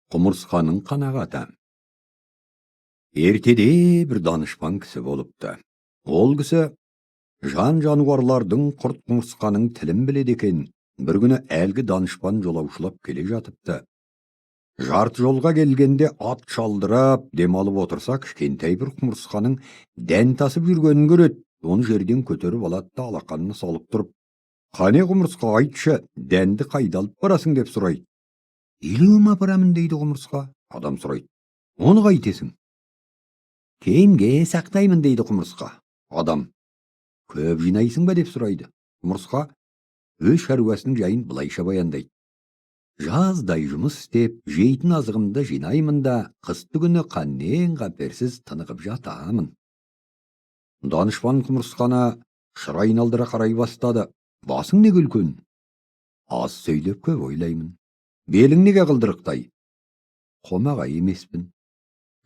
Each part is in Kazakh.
Құмырсқаның қанағаты. Ертеде бір данышпан кісі болыпты. Ол кісі жан жануарлардың құрт құмырсқаның тілін біледі екен. Бір күні әлгі данышпан жолаушылап келе жатыпты. Жарты жолға келгенде ат шалдырап демалып отырса, кішкентай бір құмырсқаның дән тасып жүргенін көреді. Оны жерден көтеріп алады да алақанына салып тұрып: "Қане құмырсқа, айтшы, дәнді қайда алып барасың?" деп сұрайды. "Илуіме апарамын" дейді құмырсқа. Адам сұрайды: "Оны қайтесің?" "Кейінге сақтаймын" дейді құмырсқа. Адам: "Көп жинайсың ба?" деп сұрайды. Құмырсқа өз шаруасының жайын былайша баяндайды: "Жаздай жұмыс істеп, жейтін азығымды жинаймын да, қысты күні қаннен қаперсіз тынығып жатамын." Данышпан құмырсқаны шыр айналдыра қарай бастады. "Басың неге үлкен?" "Аз сөйлеп көп ойлаймын." "Белің неге қылдырықтай?" "Қомағай емеспін."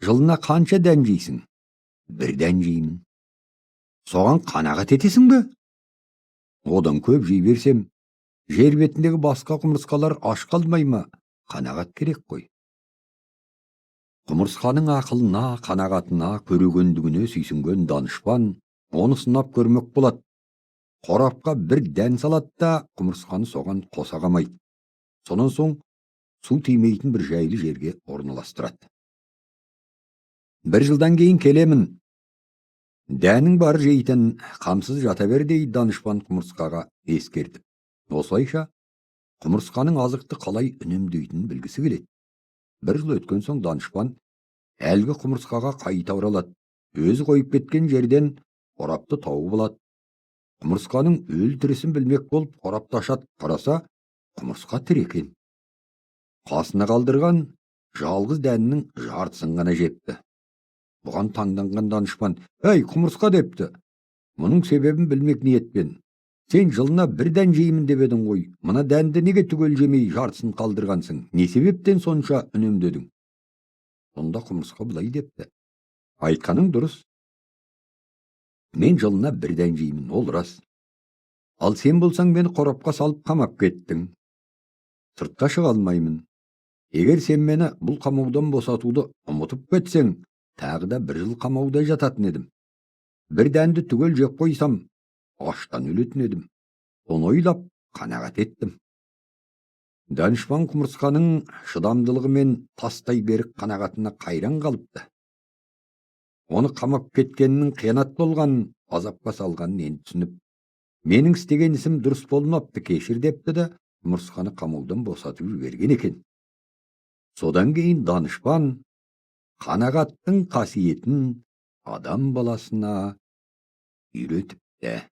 "Жылына қанша дән жейсің?" "1 дән жеймін." "Соған қанағат етесің бе?" "Одан көп жей берсем, жер бетіндегі басқа құмырсқалар аш қалмай ма? Қанағат керек қой." Құмырсқаның ақылына, қанағатына, көрегендігіне сүйсінген данышпан оны сынап көрмек болады. Қорапқа 1 дән салады да, құмырсқаны соған қоса қамайды. Сонан соң су тимейтін бір жайлы жерге орналастырады. 1 жылдан кейін келемін. Дәнің бар жейтін, қамсыз жата бер дейді данышпан құмырсқаға ескертіп. Осылайша құмырсқаның азықты қалай үнемдейтінін білгісі келеді. 1 жыл өткен соң данышпан әлгі құмырсқаға қайта оралады. Өзі қойып кеткен жерден қорапты тауып алады. Құмырсқаның өлтірісін білмек болып қорапты ашады. Қараса, құмырсқа тірі екен. Қасына қалдырған жалғыз дәннің жартысын ғана жепті. Бұған таңданған данышпан: "Әй, құмырсқа" депті. "Мұның себебін білмек ниетпен. Сен жылына 1 дән жеймін деп едің ғой. Мына дәнді неге түгел жемей жартысын қалдырғансың? Не себептен сонша үнемдедің?" Сонда құмырсқа былай депті: "Айтқаның дұрыс. Мен жылына 1 дән жеймін, ол рас. Ал сен болсаң мені қорапқа салып қамап кеттің. Сыртқа шыға алмаймын. Егер сен мені бұл қамаудан босатуды ұмытып кетсең, тағы да 1 жыл қамауда жататын едім. 1 дәнді түгел жеп қойсам, аштан өлетін едім. Оны ойлап қанағат еттім." Данышпан құмырсқаның шыдамдылығы мен тастай берік қанағатына қайран қалыпты. Оны қамап кеткеннің қиянат болғанын, азапқа салғанын енді түсініп: "Менің істеген ісім дұрыс болмапты, кешір" депті де құмырсқаны қамаудан босатып жіберген екен. Содан кейін данышпан қанағаттың қасиетін адам баласына үйретіпті.